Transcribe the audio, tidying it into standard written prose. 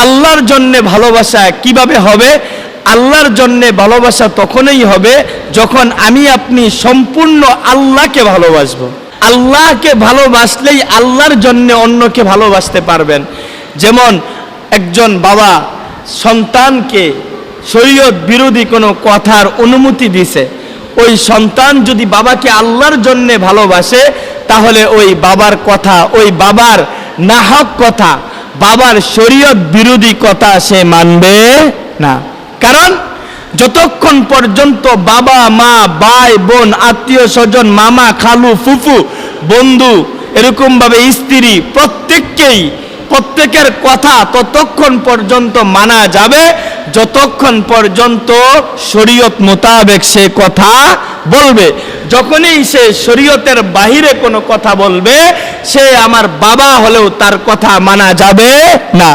আল্লাহর জন্য ভালোবাসা কিভাবে হবে? আল্লাহর জন্য ভালোবাসা তখনই হবে যখন আমি আপনি সম্পূর্ণ আল্লাহকে ভালোবাসবো। আল্লাহকে ভালোবাসলেই আল্লাহর জন্য অন্যকে ভালোবাসতে পারবেন। যেমন একজন বাবা সন্তানকে শরীয়ত বিরোধী কোনো কথার অনুমতি দিছে, ওই সন্তান যদি বাবাকে আল্লাহর জন্য ভালোবাসে তাহলে ওই বাবার কথা, ওই বাবার নাহক কথা, বাবার শরীয়ত বিরোধী কথা সে মানবে না। কারণ যতক্ষণ পর্যন্ত বাবা মা ভাই বোন আত্মীয় স্বজন মামা খালু ফুফু বন্ধু এরকম ভাবে স্ত্রী প্রত্যেকের কথা ততক্ষণ পর্যন্ত মানা যাবে যতক্ষণ পর্যন্ত শরীয়ত মোতাবেক সে কথা বলবে। যখনই সে শরীয়তের বাহিরে কোনো কথা বলবে, সে আমার বাবা হলেও তার কথা মানা যাবে না।